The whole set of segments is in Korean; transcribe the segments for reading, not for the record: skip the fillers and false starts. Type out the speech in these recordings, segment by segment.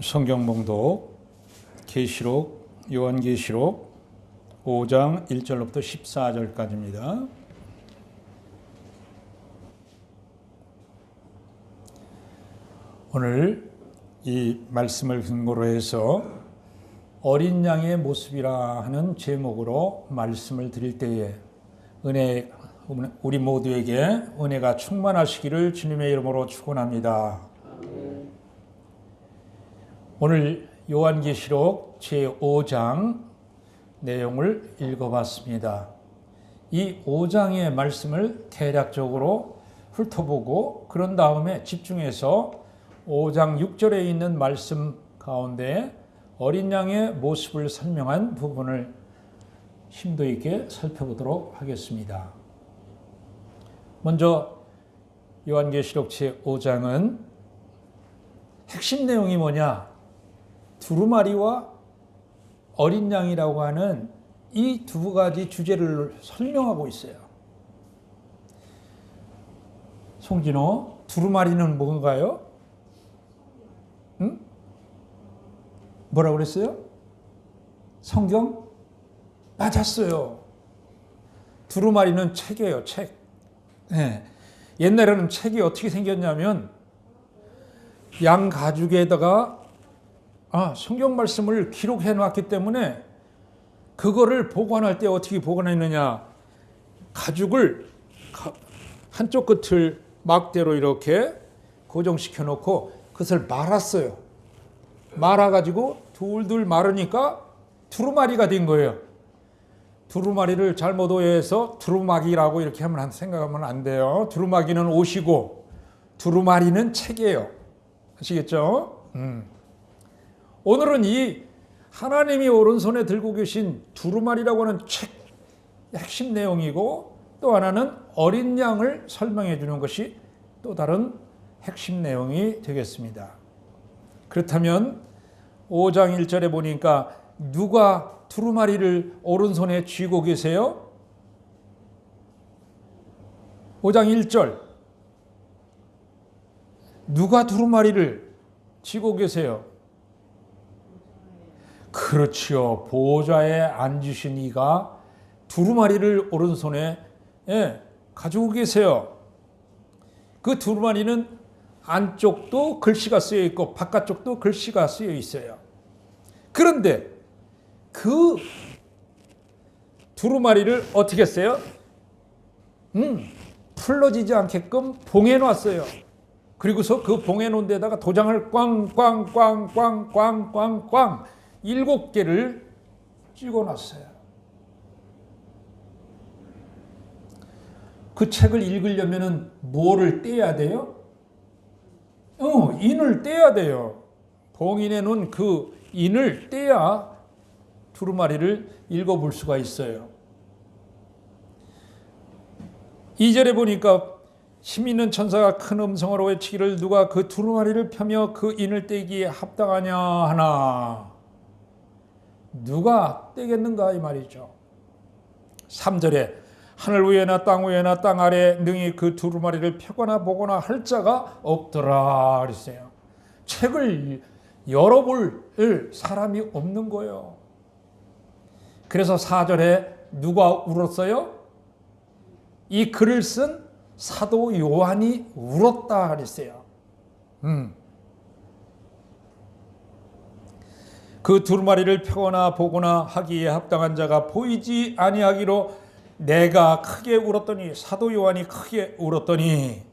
성경 봉독 계시록 요한계시록 5장 1절로부터 14절까지입니다. 오늘 이 말씀을 근거로 해서 어린 양의 모습이라 하는 제목으로 말씀을 드릴 때에 우리 모두에게 은혜가 충만하시기를 주님의 이름으로 축원합니다. 오늘 요한계시록 제5장 내용을 읽어봤습니다. 이 5장의 말씀을 대략적으로 훑어보고 그런 다음에 집중해서 5장 6절에 있는 말씀 가운데 어린 양의 모습을 설명한 부분을 심도 있게 살펴보도록 하겠습니다. 먼저 요한계시록 제5장은 핵심 내용이 뭐냐? 두루마리와 어린 양이라고 하는 이 두 가지 주제를 설명하고 있어요. 송진호, 두루마리는 뭔가요? 응? 뭐라고 그랬어요? 성경? 맞았어요. 두루마리는 책이에요, 책. 네. 옛날에는 책이 어떻게 생겼냐면 양 가죽에다가 성경 말씀을 기록해 놨기 때문에 그거를 보관할 때 어떻게 보관했느냐. 가죽을 한쪽 끝을 막대로 이렇게 고정시켜 놓고 그것을 말았어요. 말아가지고 둘둘 마르니까 두루마리가 된 거예요. 두루마리를 잘못 오해해서 두루마기라고 이렇게 생각하면 안 돼요. 두루마기는 옷이고 두루마리는 책이에요. 아시겠죠? 오늘은 이 하나님이 오른손에 들고 계신 두루마리라고 하는 책 핵심 내용이고 또 하나는 어린 양을 설명해 주는 것이 또 다른 핵심 내용이 되겠습니다. 그렇다면 5장 1절에 보니까 누가 두루마리를 오른손에 쥐고 계세요? 5장 1절 누가 두루마리를 쥐고 계세요? 그렇지요. 보좌에 앉으신 이가 두루마리를 오른손에 가지고 계세요. 그 두루마리는 안쪽도 글씨가 쓰여 있고 바깥쪽도 글씨가 쓰여 있어요. 그런데 그 두루마리를 어떻게 했어요? 풀러지지 않게끔 봉해 놨어요. 그리고서 그 봉해 놓은 데다가 도장을 꽝꽝꽝꽝꽝꽝꽝 7개를 찍어 놨어요. 그 책을 읽으려면 뭐를 떼야 돼요? 인을 떼야 돼요. 봉인해 놓은 그 인을 떼야 두루마리를 읽어볼 수가 있어요. 2절에 보니까 힘있는 천사가 큰 음성으로 외치기를 누가 그 두루마리를 펴며 그 인을 떼기에 합당하냐 하나. 누가 떼겠는가 이 말이죠. 3절에 하늘 위에나 땅 위에나 땅 아래 능히 그 두루마리를 펴거나 보거나 할 자가 없더라 그랬어요. 책을 열어볼 사람이 없는 거예요. 그래서 4절에 누가 울었어요? 이 글을 쓴 사도 요한이 울었다 그랬어요. 그 두루마리를 펴거나 보거나 하기에 합당한 자가 보이지 아니하기로 내가 크게 울었더니 사도 요한이 크게 울었더니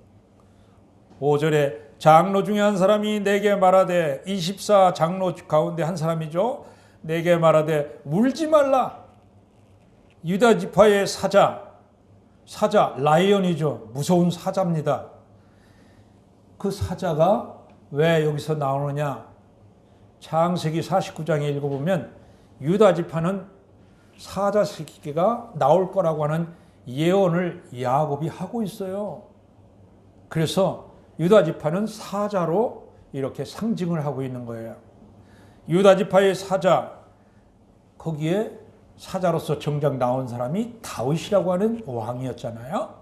5절에 장로 중에 한 사람이 내게 말하되 24 장로 가운데 한 사람이죠. 내게 말하되 울지 말라. 유다 지파의 사자 라이언이죠. 무서운 사자입니다. 그 사자가 왜 여기서 나오느냐. 창세기 49장에 읽어보면 유다 지파는 사자 새끼가 나올 거라고 하는 예언을 야곱이 하고 있어요. 그래서 유다 지파는 사자로 이렇게 상징을 하고 있는 거예요. 유다 지파의 사자, 거기에 사자로서 정작 나온 사람이 다윗이라고 하는 왕이었잖아요.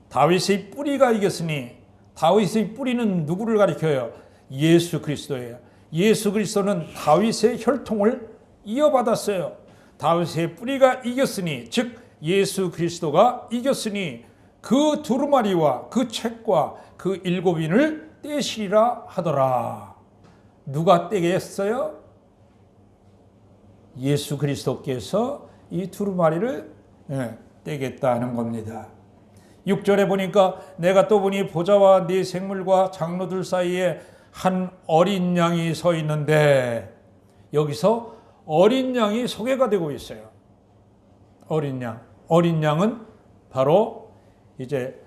다윗의 뿌리가 이겼으니 다윗의 뿌리는 누구를 가리켜요? 예수 그리스도예요. 예수 그리스도는 다윗의 혈통을 이어받았어요. 다윗의 뿌리가 이겼으니, 즉 예수 그리스도가 이겼으니 그 두루마리와 그 책과 그 일곱인을 떼시리라 하더라. 누가 떼게 했어요? 예수 그리스도께서 이 두루마리를 떼겠다는 겁니다. 6절에 보니까 내가 또 보니 보좌와 네 생물과 장로들 사이에 한 어린 양이 서 있는데, 여기서 어린 양이 소개가 되고 있어요. 어린 양. 어린 양은 바로 이제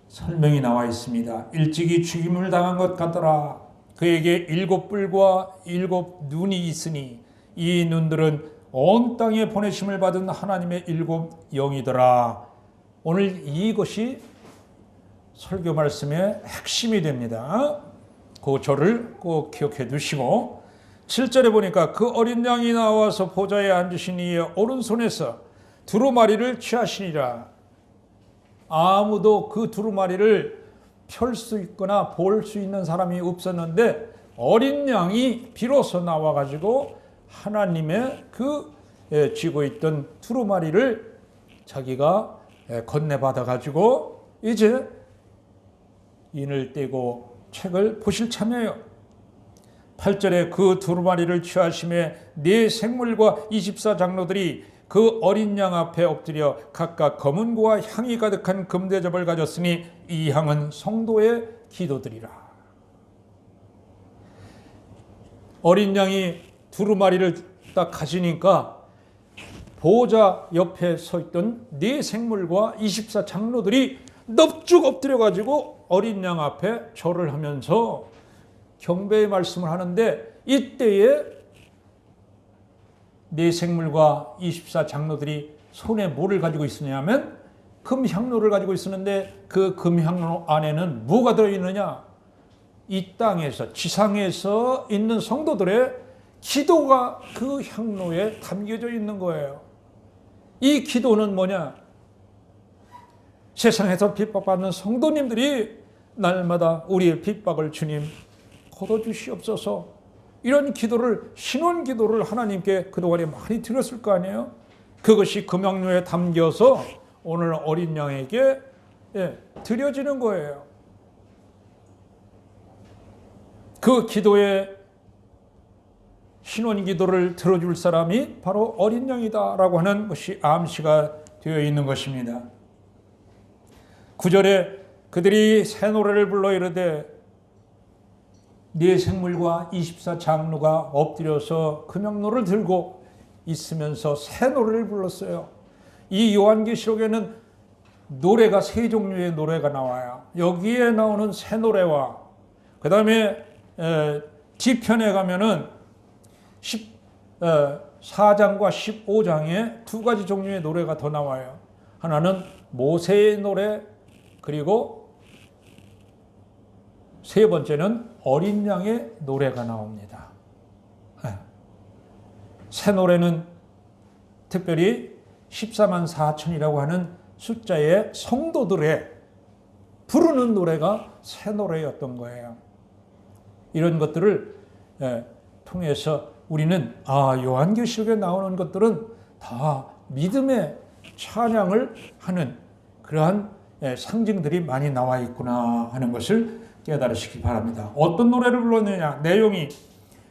설명이 나와 있습니다. 일찍이 죽임을 당한 것 같더라. 그에게 7뿔과 7눈이 있으니 이 눈들은 온 땅에 보내심을 받은 하나님의 7 영이더라. 오늘 이것이 설교 말씀의 핵심이 됩니다. 그 절을 꼭 기억해 두시고, 7절에 보니까 그 어린 양이 나와서 보좌에 앉으신 이의 오른손에서 두루마리를 취하시니라. 아무도 그 두루마리를 펼 수 있거나 볼 수 있는 사람이 없었는데 어린 양이 비로소 나와가지고 하나님의 그 쥐고 있던 두루마리를 자기가 건네받아가지고 이제 인을 떼고 책을 보실 참여예요. 8절에 그 두루마리를 취하심에 네 생물과 24장로들이 그 어린 양 앞에 엎드려 각각 검은고와 향이 가득한 금대접을 가졌으니 이 향은 성도의 기도들이라. 어린 양이 두루마리를 딱 가지니까 보호자 옆에 서 있던 네 생물과 24장로들이 넙죽 엎드려가지고 어린 양 앞에 절을 하면서 경배의 말씀을 하는데, 이때에 네 생물과 24장로들이 손에 뭐를 가지고 있으냐면 금향로를 가지고 있었는데, 그 금향로 안에는 뭐가 들어있느냐? 이 땅에서 지상에서 있는 성도들의 기도가 그 향로에 담겨져 있는 거예요. 이 기도는 뭐냐? 세상에서 핍박받는 성도님들이 날마다 우리의 핍박을 주님 걷어주시옵소서, 이런 기도를, 신원 기도를 하나님께 그동안에 많이 드렸을 거 아니에요? 그것이 금향로에 담겨서 오늘 어린 양에게 드려지는 거예요. 그 기도에 신원 기도를 들어줄 사람이 바로 어린 양이다라고 하는 것이 암시가 되어 있는 것입니다. 9절에 그들이 새 노래를 불러 이르되 네 생물과 24장로가 엎드려서 금향로를 들고 있으면서 새 노래를 불렀어요. 이 요한계시록에는 노래가 세 종류의 노래가 나와요. 여기에 나오는 새 노래와 그 다음에 뒤편에 가면은 14장과 15장에 두 가지 종류의 노래가 더 나와요. 하나는 모세의 노래, 그리고 세 번째는 어린 양의 노래가 나옵니다. 새 노래는 특별히 14만 4천이라고 하는 숫자의 성도들의 부르는 노래가 새 노래였던 거예요. 이런 것들을 통해서 우리는 요한계시록에 나오는 것들은 다 믿음의 찬양을 하는 그러한 상징들이 많이 나와 있구나 하는 것을 깨달으시기 바랍니다. 어떤 노래를 불렀느냐? 내용이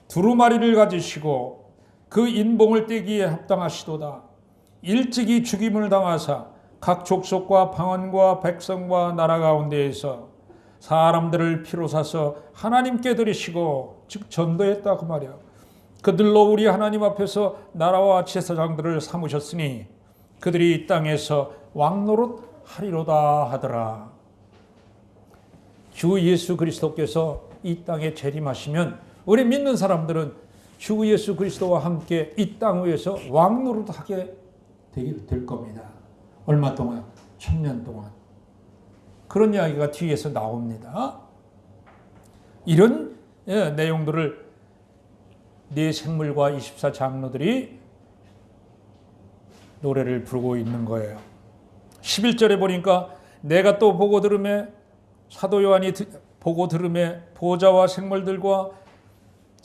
두루마리를 가지시고 그 인봉을 떼기에 합당하시도다. 일찍이 죽임을 당하사 각 족속과 방언과 백성과 나라 가운데에서 사람들을 피로 사서 하나님께 드리시고, 즉 전도했다 그 말이야. 그들로 우리 하나님 앞에서 나라와 제사장들을 삼으셨으니 그들이 이 땅에서 왕노릇 하리로다 하더라. 주 예수 그리스도께서 이 땅에 재림하시면 우리 믿는 사람들은 주 예수 그리스도와 함께 이 땅 위에서 왕노릇하게 될 겁니다. 얼마 동안? 1000년 동안. 그런 이야기가 뒤에서 나옵니다. 이런 내용들을 네 생물과 24장로들이 노래를 부르고 있는 거예요. 11절에 보니까 내가 또 보고 들음에, 사도 요한이 보고 들음에 보좌와 생물들과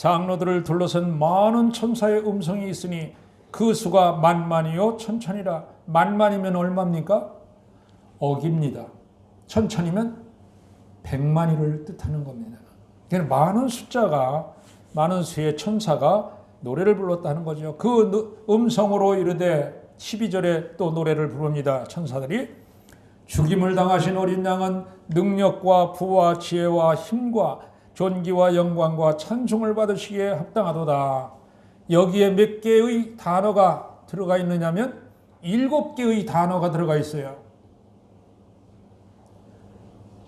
장로들을 둘러선 많은 천사의 음성이 있으니 그 수가 만만이요 천천이라. 만만이면 얼마입니까? 억입니다. 천천이면 100만이를 뜻하는 겁니다. 그러니까 많은 숫자가, 많은 수의 천사가 노래를 불렀다는 거죠. 그 음성으로 이르되 12절에 또 노래를 부릅니다. 천사들이 죽임을 당하신 어린 양은 능력과 부와 지혜와 힘과 존귀와 영광과 찬송을 받으시기에 합당하도다. 여기에 몇 개의 단어가 들어가 있느냐면 7개의 단어가 들어가 있어요.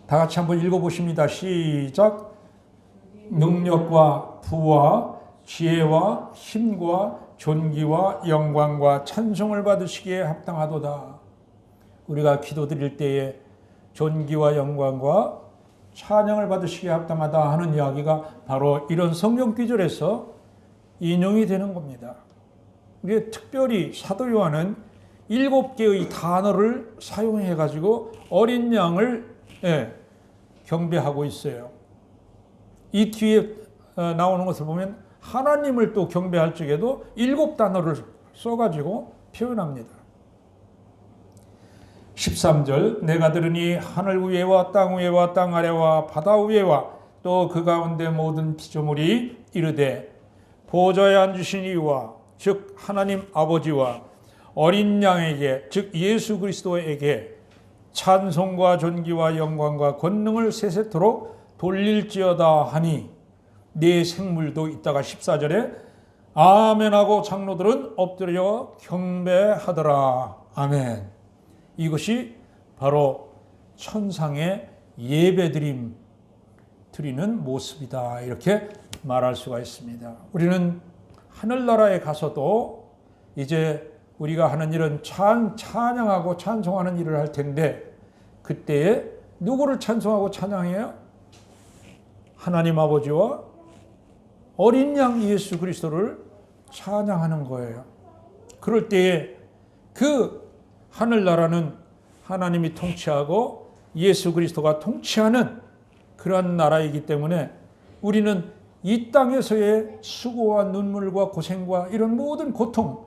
다 같이 한번 읽어보십니다. 시작. 능력과 부와 지혜와 힘과 존귀와 영광과 찬송을 받으시기에 합당하도다. 우리가 기도드릴 때에 존귀와 영광과 찬양을 받으시기에 합당하다 하는 이야기가 바로 이런 성경 구절에서 인용이 되는 겁니다. 우리 특별히 사도 요한은 7개의 단어를 사용해 가지고 어린 양을 경배하고 있어요. 이 뒤에 나오는 것을 보면 하나님을 또 경배할 적에도 7단어를 써가지고 표현합니다. 13절 내가 들으니 하늘 위에와 땅 위에와 땅 아래와 바다 위에와 또 그 가운데 모든 피조물이 이르되 보좌에 앉으신 이와 즉 하나님 아버지와 어린 양에게 즉 예수 그리스도에게 찬송과 존귀와 영광과 권능을 세세토록 돌릴지어다 하니 네 생물도 있다가 14절에 아멘하고 장로들은 엎드려 경배하더라. 아멘. 이것이 바로 천상의 예배드림 드리는 모습이다. 이렇게 말할 수가 있습니다. 우리는 하늘나라에 가서도 이제 우리가 하는 일은 찬양하고 찬송하는 일을 할 텐데 그때에 누구를 찬송하고 찬양해요? 하나님 아버지와 어린 양 예수 그리스도를 찬양하는 거예요. 그럴 때에 그 하늘나라는 하나님이 통치하고 예수 그리스도가 통치하는 그런 나라이기 때문에 우리는 이 땅에서의 수고와 눈물과 고생과 이런 모든 고통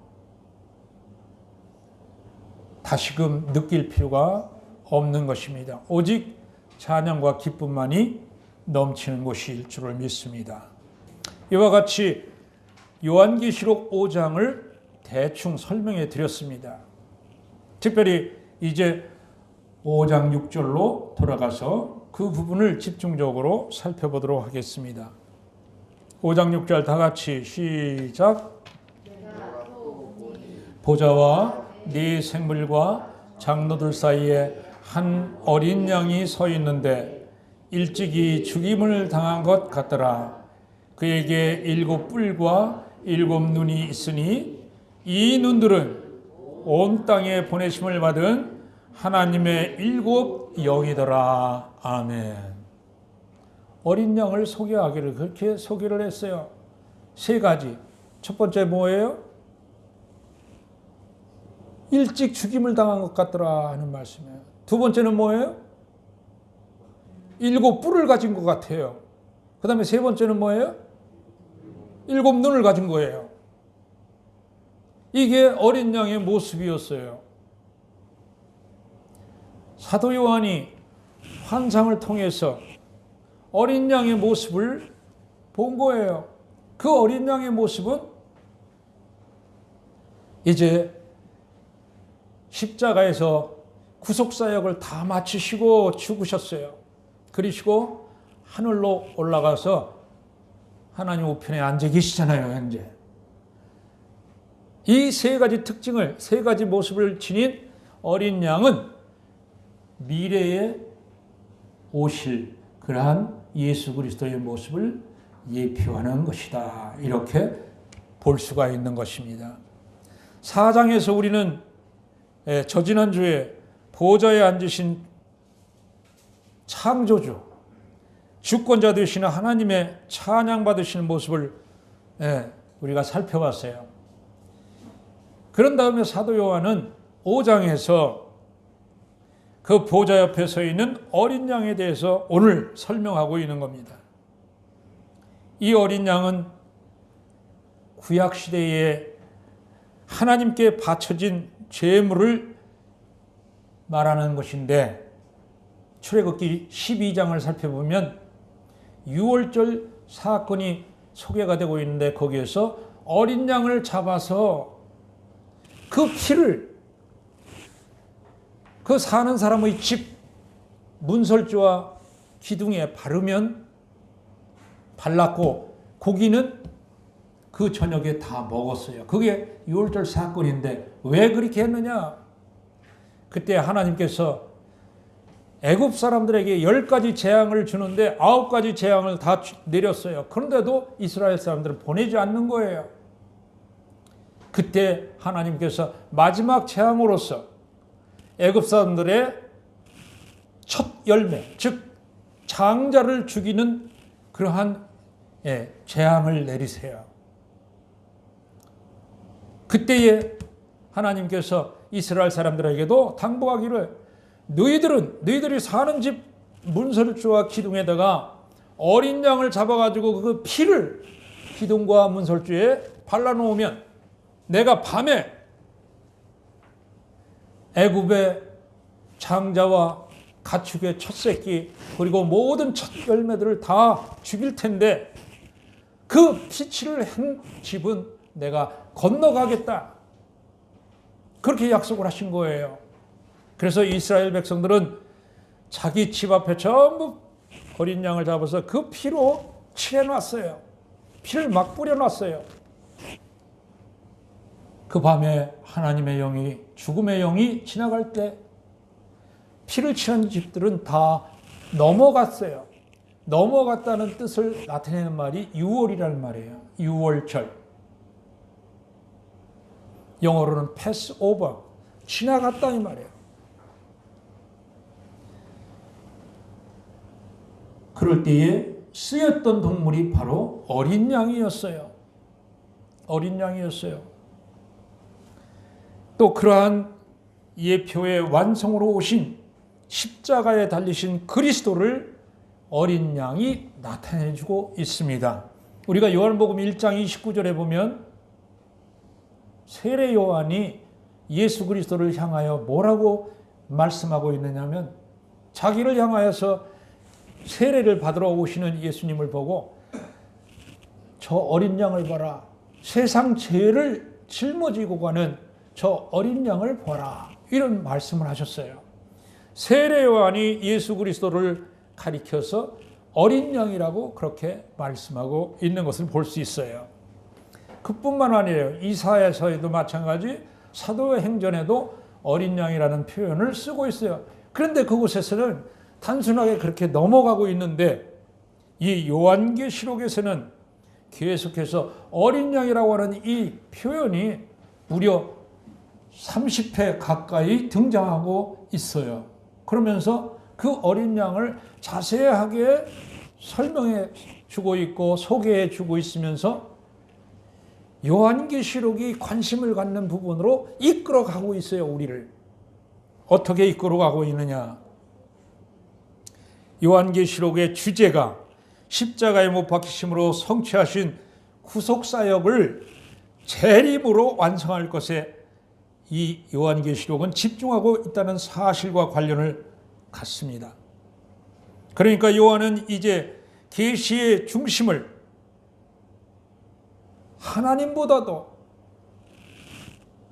다시금 느낄 필요가 없는 것입니다. 오직 찬양과 기쁨만이 넘치는 곳일 줄을 믿습니다. 이와 같이 요한계시록 5장을 대충 설명해 드렸습니다. 특별히 이제 5장 6절로 돌아가서 그 부분을 집중적으로 살펴보도록 하겠습니다. 5장 6절 다 같이 시작. 보좌와 네 생물과 장로들 사이에 한 어린 양이 서 있는데 일찍이 죽임을 당한 것 같더라. 그에게 7 뿔과 7 눈이 있으니 이 눈들은 온 땅에 보내심을 받은 하나님의 7 영이더라. 아멘. 어린 양을 소개하기를 그렇게 소개를 했어요. 3가지. 첫 번째 뭐예요? 일찍 죽임을 당한 것 같더라 하는 말씀이에요. 두 번째는 뭐예요? 7 뿔을 가진 것 같아요. 그 다음에 세 번째는 뭐예요? 7 눈을 가진 거예요. 이게 어린 양의 모습이었어요. 사도 요한이 환상을 통해서 어린 양의 모습을 본 거예요. 그 어린 양의 모습은 이제 십자가에서 구속사역을 다 마치시고 죽으셨어요. 그러시고 하늘로 올라가서 하나님 우편에 앉아 계시잖아요. 현재 이 3가지 특징을 3가지 모습을 지닌 어린 양은 미래에 오실 그러한 예수 그리스도의 모습을 예표하는 것이다. 이렇게 볼 수가 있는 것입니다. 4장에서 우리는 저지난주에 보좌에 앉으신 창조주, 주권자 되시는 하나님의 찬양받으시는 모습을 우리가 살펴봤어요. 그런 다음에 사도 요한은 5장에서 그 보좌 옆에 서 있는 어린 양에 대해서 오늘 설명하고 있는 겁니다. 이 어린 양은 구약 시대에 하나님께 바쳐진 제물을 말하는 것인데, 출애굽기 12장을 살펴보면 유월절 사건이 소개가 되고 있는데, 거기에서 어린 양을 잡아서 그 피를 그 사는 사람의 집 문설주와 기둥에 바르면 발랐고, 고기는 그 저녁에 다 먹었어요. 그게 유월절 사건인데 왜 그렇게 했느냐? 그때 하나님께서 애굽 사람들에게 10가지 재앙을 주는데 9가지 재앙을 다 내렸어요. 그런데도 이스라엘 사람들은 보내지 않는 거예요. 그때 하나님께서 마지막 재앙으로서 애굽 사람들의 첫 열매, 즉 장자를 죽이는 그러한 재앙을 내리세요. 그때에 하나님께서 이스라엘 사람들에게도 당부하기를, 너희들이 사는 집 문설주와 기둥에다가 어린 양을 잡아가지고 그 피를 기둥과 문설주에 발라놓으면 내가 밤에 애굽의 장자와 가축의 첫 새끼 그리고 모든 첫 열매들을 다 죽일 텐데 그 피치를 한 집은 내가 건너가겠다. 그렇게 약속을 하신 거예요. 그래서 이스라엘 백성들은 자기 집 앞에 전부 어린 양을 잡아서 그 피로 칠해놨어요. 피를 막 뿌려놨어요. 그 밤에 하나님의 영이, 죽음의 영이 지나갈 때 피를 칠한 집들은 다 넘어갔어요. 넘어갔다는 뜻을 나타내는 말이 유월이라는 말이에요. 유월절. 영어로는 pass over, 지나갔다 이 말이에요. 그럴 때에 쓰였던 동물이 바로 어린 양이었어요. 어린 양이었어요. 또 그러한 예표의 완성으로 오신 십자가에 달리신 그리스도를 어린 양이 나타내주고 있습니다. 우리가 요한복음 1장 29절에 보면 세례 요한이 예수 그리스도를 향하여 뭐라고 말씀하고 있느냐면, 자기를 향하여서 세례를 받으러 오시는 예수님을 보고 저 어린 양을 봐라. 세상 죄를 짊어지고 가는 저 어린 양을 보라. 이런 말씀을 하셨어요. 세례 요한이 예수 그리스도를 가리켜서 어린 양이라고 그렇게 말씀하고 있는 것을 볼 수 있어요. 그뿐만 아니에요. 이사야서에도 마찬가지, 사도행전에도 어린 양이라는 표현을 쓰고 있어요. 그런데 그곳에서는 단순하게 그렇게 넘어가고 있는데, 이 요한계시록에서는 계속해서 어린 양이라고 하는 이 표현이 무려 30회 가까이 등장하고 있어요. 그러면서 그 어린 양을 자세하게 설명해 주고 있고 소개해 주고 있으면서 요한계시록이 관심을 갖는 부분으로 이끌어가고 있어요. 우리를 어떻게 이끌어가고 있느냐. 요한계시록의 주제가 십자가에 못 박히심으로 성취하신 구속사역을 재림으로 완성할 것에 이 요한계시록은 집중하고 있다는 사실과 관련을 갖습니다. 그러니까 요한은 이제 계시의 중심을 하나님보다도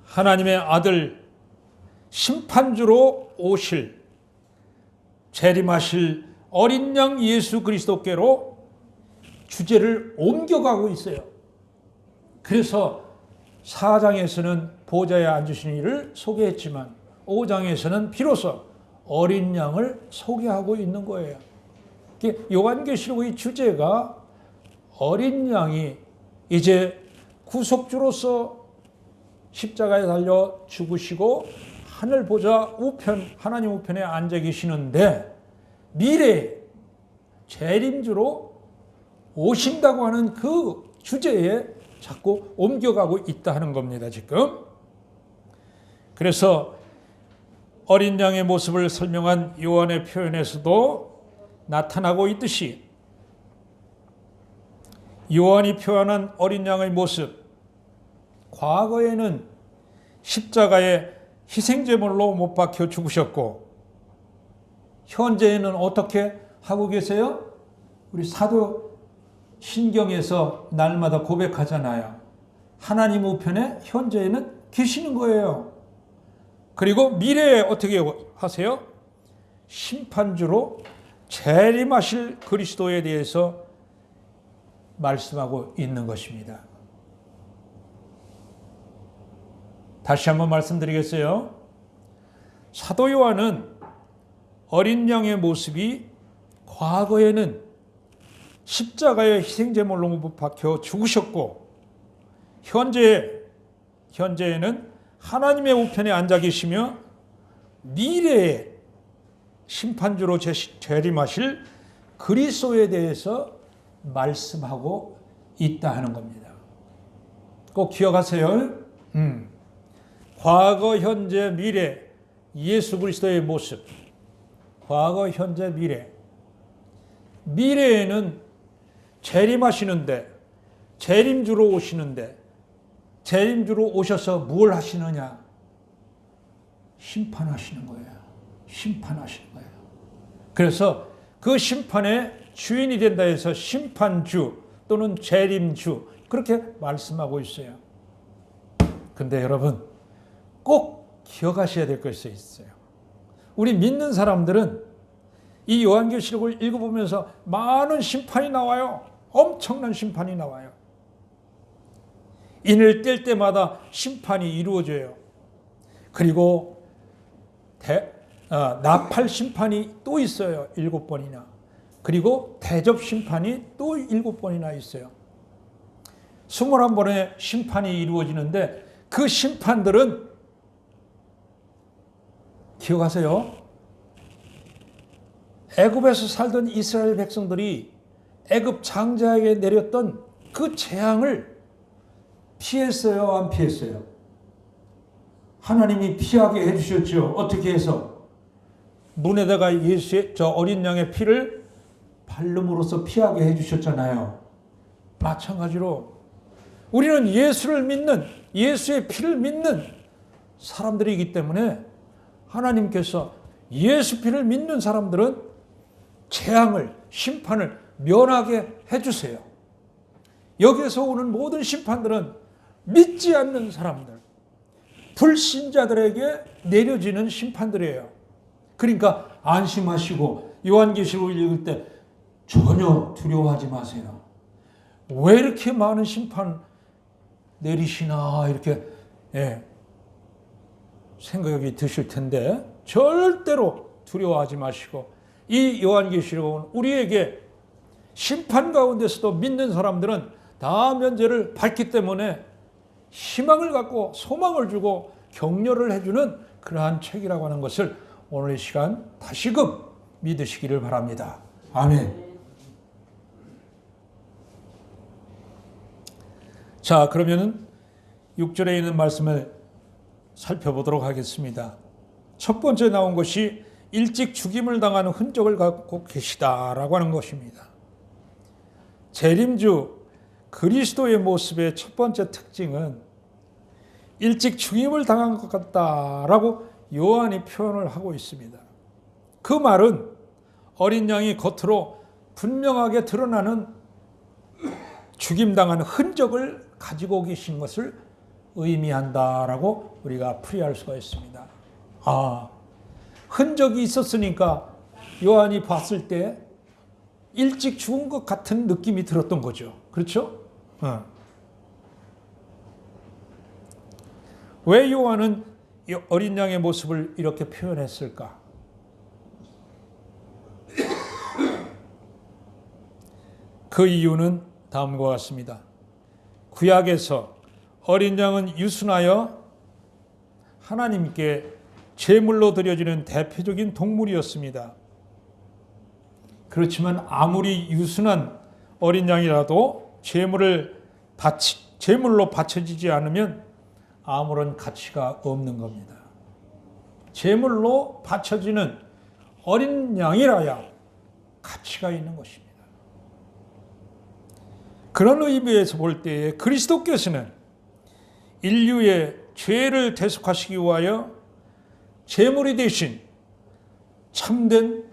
하나님의 아들 심판주로 오실 재림하실 어린 양 예수 그리스도께로 주제를 옮겨가고 있어요. 그래서 4장에서는 보좌에 앉으신 이를 소개했지만 5장에서는 비로소 어린 양을 소개하고 있는 거예요. 요한계시록의 주제가 어린 양이 이제 구속주로서 십자가에 달려 죽으시고 하늘 보좌 우편, 하나님 우편에 앉아 계시는데 미래에 재림주로 오신다고 하는 그 주제에 자꾸 옮겨가고 있다 하는 겁니다, 지금. 그래서 어린 양의 모습을 설명한 요한의 표현에서도 나타나고 있듯이 요한이 표현한 어린 양의 모습, 과거에는 십자가에 희생제물로 못 박혀 죽으셨고 현재에는 어떻게 하고 계세요? 우리 사도 신경에서 날마다 고백하잖아요. 하나님 우편에 현재에는 계시는 거예요. 그리고 미래에 어떻게 하세요? 심판주로 재림하실 그리스도에 대해서 말씀하고 있는 것입니다. 다시 한번 말씀드리겠어요. 사도 요한은 어린 양의 모습이 과거에는 십자가의 희생제물로 못 박혀 죽으셨고 현재에는 하나님의 우편에 앉아 계시며 미래에 심판주로 재림하실 그리스도에 대해서 말씀하고 있다 하는 겁니다. 꼭 기억하세요. 과거, 현재, 미래, 예수 그리스도의 모습. 과거, 현재, 미래. 미래에는 재림하시는데, 재림주로 오시는데, 재림주로 오셔서 뭘 하시느냐? 심판하시는 거예요. 심판하시는 거예요. 그래서 그 심판의 주인이 된다 해서 심판주 또는 재림주 그렇게 말씀하고 있어요. 근데 여러분 꼭 기억하셔야 될 것이 있어요. 우리 믿는 사람들은 이 요한계시록을 읽어보면서 많은 심판이 나와요. 엄청난 심판이 나와요. 인을 뗄 때마다 심판이 이루어져요. 그리고 나팔 심판이 또 있어요. 7번이나. 그리고 대접 심판이 또 7번이나 있어요. 21번의 심판이 이루어지는데 그 심판들은 기억하세요. 애굽에서 살던 이스라엘 백성들이 애굽 장자에게 내렸던 그 재앙을 피했어요? 안 피했어요? 하나님이 피하게 해주셨죠. 어떻게 해서? 문에다가 예수의 어린 양의 피를 바름으로써 피하게 해주셨잖아요. 마찬가지로 우리는 예수를 믿는, 예수의 피를 믿는 사람들이기 때문에 하나님께서 예수 피를 믿는 사람들은 재앙을, 심판을 면하게 해주세요. 여기에서 오는 모든 심판들은 믿지 않는 사람들, 불신자들에게 내려지는 심판들이에요. 그러니까 안심하시고 요한계시록을 읽을 때 전혀 두려워하지 마세요. 왜 이렇게 많은 심판 내리시나 이렇게 생각이 드실 텐데 절대로 두려워하지 마시고 이 요한계시록은 우리에게 심판 가운데서도 믿는 사람들은 다 면제를 받기 때문에 희망을 갖고 소망을 주고 격려를 해주는 그러한 책이라고 하는 것을 오늘 이 시간 다시금 믿으시기를 바랍니다. 아멘. 자, 그러면은 6절에 있는 말씀을 살펴보도록 하겠습니다. 첫 번째 나온 것이 일찍 죽임을 당하는 흔적을 갖고 계시다라고 하는 것입니다. 재림주 그리스도의 모습의 첫 번째 특징은 일찍 죽임을 당한 것 같다라고 요한이 표현을 하고 있습니다. 그 말은 어린 양이 겉으로 분명하게 드러나는 죽임당한 흔적을 가지고 계신 것을 의미한다라고 우리가 풀이할 수가 있습니다. 흔적이 있었으니까 요한이 봤을 때 일찍 죽은 것 같은 느낌이 들었던 거죠. 그렇죠? 왜 요한은 어린 양의 모습을 이렇게 표현했을까? 그 이유는 다음과 같습니다. 구약에서 어린 양은 유순하여 하나님께 제물로 드려지는 대표적인 동물이었습니다. 그렇지만 아무리 유순한 어린 양이라도 제물로 바쳐지지 않으면 아무런 가치가 없는 겁니다. 제물로 바쳐지는 어린 양이라야 가치가 있는 것입니다. 그런 의미에서 볼 때에 그리스도께서는 인류의 죄를 대속하시기 위하여 제물이 되신 참된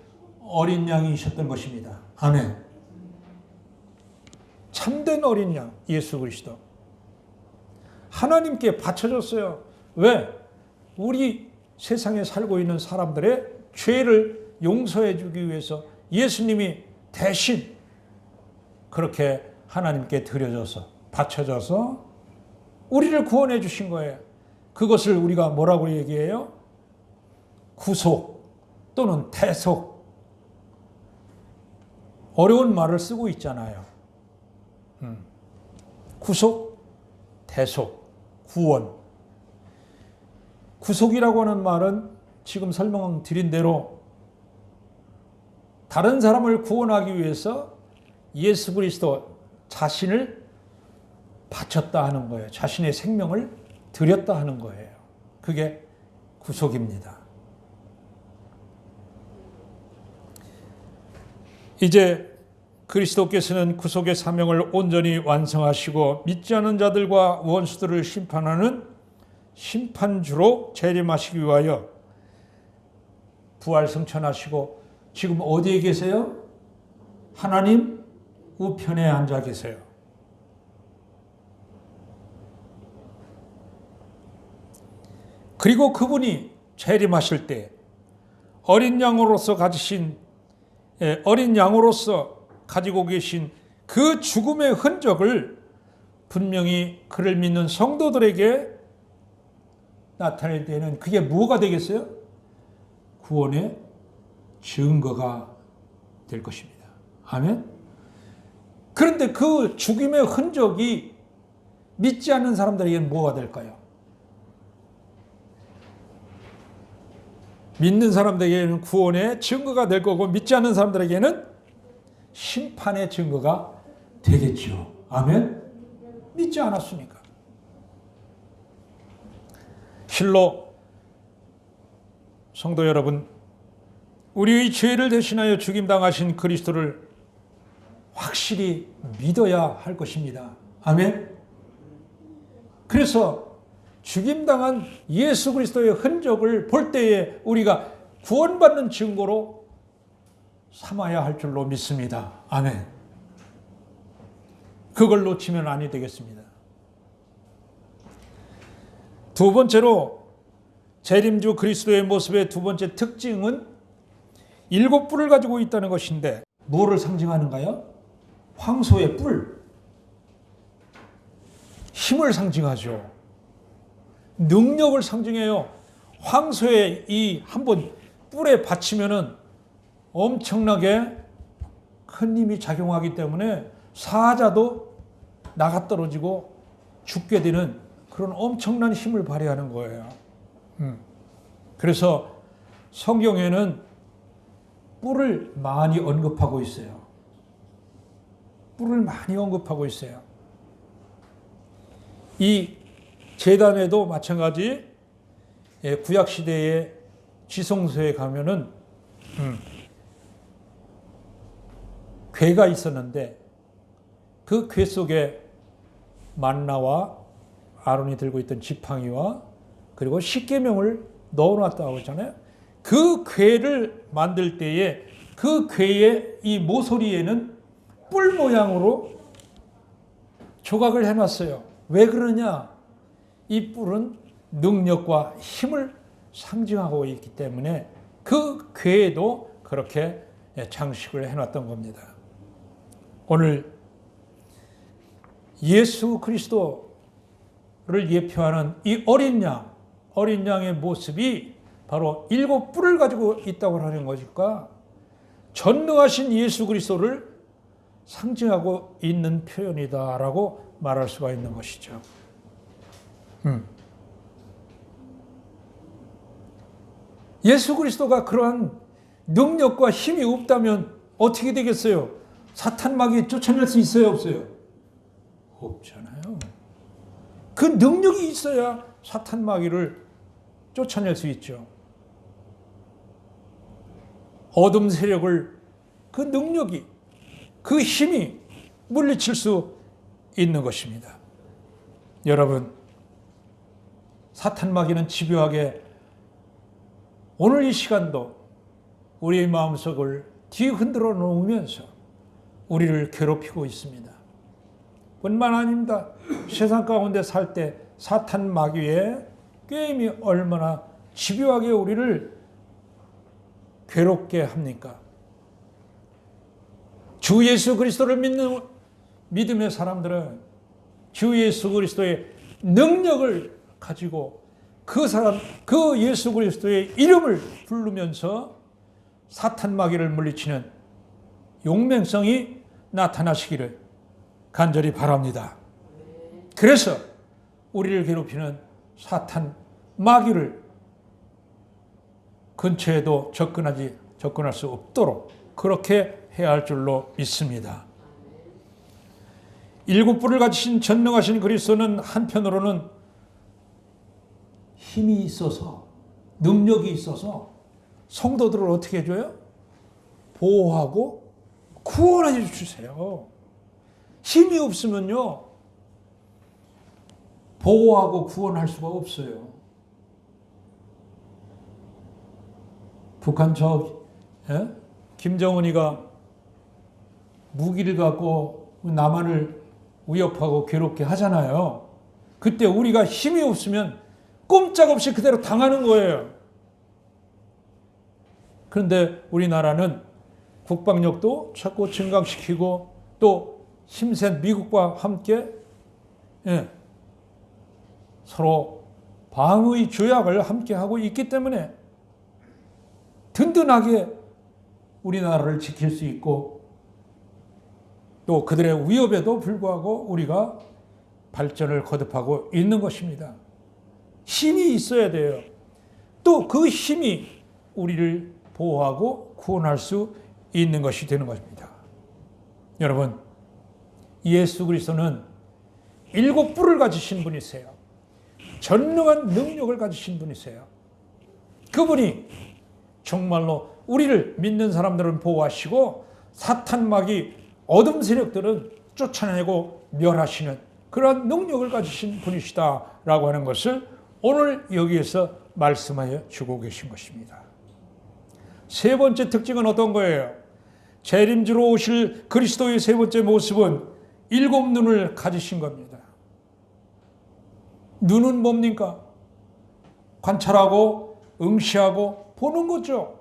어린 양이셨던 것입니다. 아멘. 참된 어린 양 예수 그리스도 하나님께 바쳐졌어요. 왜? 우리 세상에 살고 있는 사람들의 죄를 용서해 주기 위해서 예수님이 대신 그렇게 하나님께 드려져서 바쳐져서 우리를 구원해 주신 거예요. 그것을 우리가 뭐라고 얘기해요? 구속 또는 대속. 어려운 말을 쓰고 있잖아요. 구속, 대속, 구원. 구속이라고 하는 말은 지금 설명드린 대로 다른 사람을 구원하기 위해서 예수 그리스도 자신을 바쳤다 하는 거예요. 자신의 생명을 드렸다 하는 거예요. 그게 구속입니다. 이제 그리스도께서는 구속의 사명을 온전히 완성하시고 믿지 않는 자들과 원수들을 심판하는 심판주로 재림하시기 위하여 부활 승천하시고 지금 어디에 계세요? 하나님 우편에 앉아 계세요. 그리고 그분이 재림하실 때 어린 양으로서 가지고 계신 그 죽음의 흔적을 분명히 그를 믿는 성도들에게 나타낼 때는 그게 뭐가 되겠어요? 구원의 증거가 될 것입니다. 아멘? 그런데 그 죽음의 흔적이 믿지 않는 사람들에게는 뭐가 될까요? 믿는 사람들에게는 구원의 증거가 될 거고 믿지 않는 사람들에게는 심판의 증거가 되겠죠. 아멘? 믿지 않았으니까. 실로 성도 여러분, 우리의 죄를 대신하여 죽임당하신 그리스도를 확실히 믿어야 할 것입니다. 아멘? 그래서 죽임당한 예수 그리스도의 흔적을 볼 때에 우리가 구원받는 증거로 삼아야 할 줄로 믿습니다. 아멘. 그걸 놓치면 아니 되겠습니다. 두 번째로 재림주 그리스도의 모습의 두 번째 특징은 7뿔을 가지고 있다는 것인데 뭐를 상징하는가요? 황소의 뿔. 힘을 상징하죠. 능력을 상징해요. 황소의 이 한번 뿔에 받치면은 엄청나게 큰 힘이 작용하기 때문에 사자도 나가 떨어지고 죽게 되는 그런 엄청난 힘을 발휘하는 거예요. 그래서 성경에는 뿔을 많이 언급하고 있어요. 뿔을 많이 언급하고 있어요. 이 제단에도 마찬가지 구약시대의 지성소에 가면은 궤가 있었는데 그 궤 속에 만나와 아론이 들고 있던 지팡이와 그리고 십계명을 넣어놨다고 했잖아요. 그 궤를 만들 때에 그 궤의 이 모서리에는 뿔 모양으로 조각을 해놨어요. 왜 그러냐? 이 뿔은 능력과 힘을 상징하고 있기 때문에 그 궤에도 그렇게 장식을 해놨던 겁니다. 오늘 예수 그리스도를 예표하는 이 어린 양의 모습이 바로 7뿔을 가지고 있다고 하는 것일까? 전능하신 예수 그리스도를 상징하고 있는 표현이다라고 말할 수가 있는 것이죠. 예수 그리스도가 그러한 능력과 힘이 없다면 어떻게 되겠어요? 사탄 마귀 쫓아낼 수 있어요, 없어요? 없잖아요. 그 능력이 있어야 사탄 마귀를 쫓아낼 수 있죠. 어둠 세력을 그 능력이, 그 힘이 물리칠 수 있는 것입니다. 여러분, 사탄 마귀는 집요하게 오늘 이 시간도 우리의 마음속을 뒤흔들어 놓으면서 우리를 괴롭히고 있습니다. 뿐만 아닙니다. 세상 가운데 살 때 사탄 마귀의 게임이 얼마나 집요하게 우리를 괴롭게 합니까? 주 예수 그리스도를 믿는 믿음의 사람들은 주 예수 그리스도의 능력을 가지고 그 예수 그리스도의 이름을 부르면서 사탄 마귀를 물리치는 용맹성이 나타나시기를 간절히 바랍니다. 그래서 우리를 괴롭히는 사탄 마귀를 근처에도 접근할 수 없도록 그렇게 해야 할 줄로 믿습니다. 일곱 불을 가지신 전능하신 그리스도는 한편으로는 힘이 있어서 능력이 있어서 성도들을 어떻게 해줘요? 보호하고 구원해 주세요. 힘이 없으면요 보호하고 구원할 수가 없어요. 북한 김정은이가 무기를 갖고 남한을 위협하고 괴롭게 하잖아요. 그때 우리가 힘이 없으면 꼼짝없이 그대로 당하는 거예요. 그런데 우리나라는 국방력도 자꾸 증강시키고 또 힘센 미국과 함께 서로 방위 조약을 함께 하고 있기 때문에 든든하게 우리나라를 지킬 수 있고 또 그들의 위협에도 불구하고 우리가 발전을 거듭하고 있는 것입니다. 힘이 있어야 돼요. 또 그 힘이 우리를 보호하고 구원할 수 있는 것이 되는 것입니다. 여러분, 예수 그리스도는 일곱 불을 가지신 분이세요. 전능한 능력을 가지신 분이세요. 그분이 정말로 우리를 믿는 사람들은 보호하시고 사탄 마귀 어둠 세력들은 쫓아내고 멸하시는 그러한 능력을 가지신 분이시다라고 하는 것을 오늘 여기에서 말씀하여 주고 계신 것입니다. 세 번째 특징은 어떤 거예요? 재림주로 오실 그리스도의 세 번째 모습은 일곱 눈을 가지신 겁니다. 눈은 뭡니까? 관찰하고 응시하고 보는 거죠.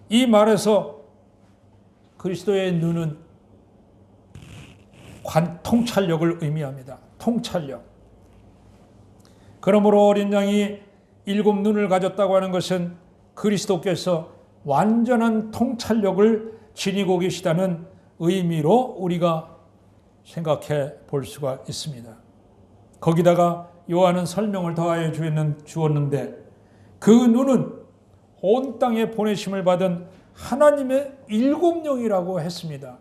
이 말에서 그리스도의 눈은 통찰력을 의미합니다. 통찰력. 그러므로 어린 양이 일곱 눈을 가졌다고 하는 것은 그리스도께서 완전한 통찰력을 지니고 계시다는 의미로 우리가 생각해 볼 수가 있습니다. 거기다가 요한은 설명을 더하여 주었는데 그 눈은 온 땅에 보내심을 받은 하나님의 일곱 영이라고 했습니다.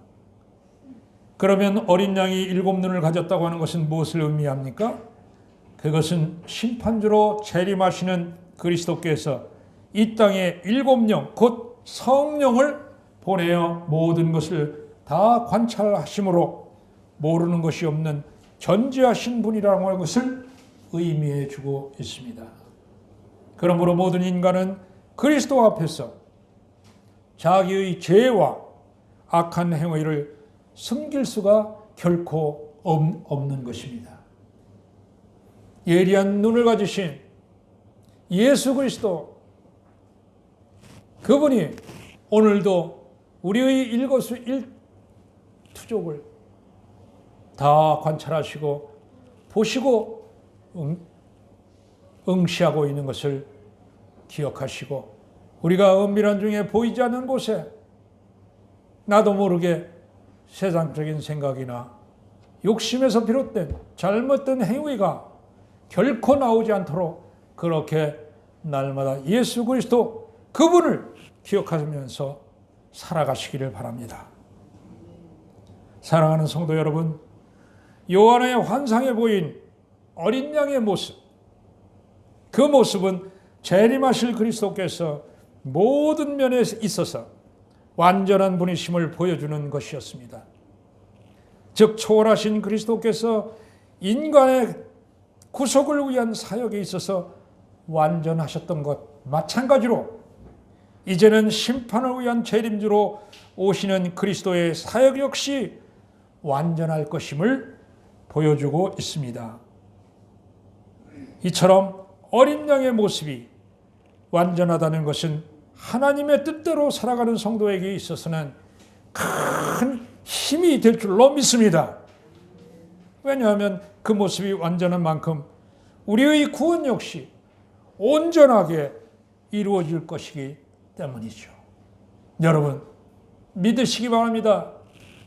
그러면 어린 양이 일곱 눈을 가졌다고 하는 것은 무엇을 의미합니까? 그것은 심판주로 재림하시는 그리스도께서 이 땅에 일곱 영, 곧 성령을 보내어 모든 것을 다 관찰하심으로 모르는 것이 없는 전지하신 분이라고 하는 것을 의미해 주고 있습니다. 그러므로 모든 인간은 그리스도 앞에서 자기의 죄와 악한 행위를 숨길 수가 결코 없는 것입니다. 예리한 눈을 가지신 예수 그리스도, 그분이 오늘도 우리의 일거수일투족을 다 관찰하시고 보시고 응시하고 있는 것을 기억하시고 우리가 은밀한 중에 보이지 않는 곳에 나도 모르게 세상적인 생각이나 욕심에서 비롯된 잘못된 행위가 결코 나오지 않도록 그렇게 날마다 예수 그리스도 그분을 기억하면서 살아가시기를 바랍니다. 사랑하는 성도 여러분, 요한의 환상에 보인 어린 양의 모습, 그 모습은 재림하실 그리스도께서 모든 면에 있어서 완전한 분이심을 보여주는 것이었습니다. 즉 초월하신 그리스도께서 인간의 구속을 위한 사역에 있어서 완전하셨던 것 마찬가지로 이제는 심판을 위한 재림주로 오시는 그리스도의 사역 역시 완전할 것임을 보여주고 있습니다. 이처럼 어린 양의 모습이 완전하다는 것은 하나님의 뜻대로 살아가는 성도에게 있어서는 큰 힘이 될 줄로 믿습니다. 왜냐하면 그 모습이 완전한 만큼 우리의 구원 역시 온전하게 이루어질 것이기 때문이죠. 여러분 믿으시기 바랍니다.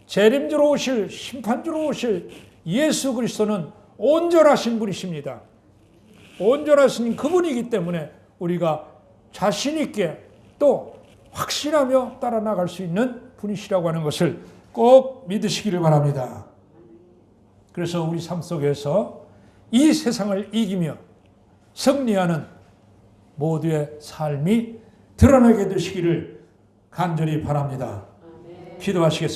재림주로 오실, 심판주로 오실 예수 그리스도는 온전하신 분이십니다. 온전하신 그분이기 때문에 우리가 자신 있게 또 확신하며 따라 나갈 수 있는 분이시라고 하는 것을 꼭 믿으시기를 바랍니다. 그래서 우리 삶 속에서 이 세상을 이기며 승리하는 모두의 삶이 드러나게 되시기를 간절히 바랍니다. 기도하시겠습니다.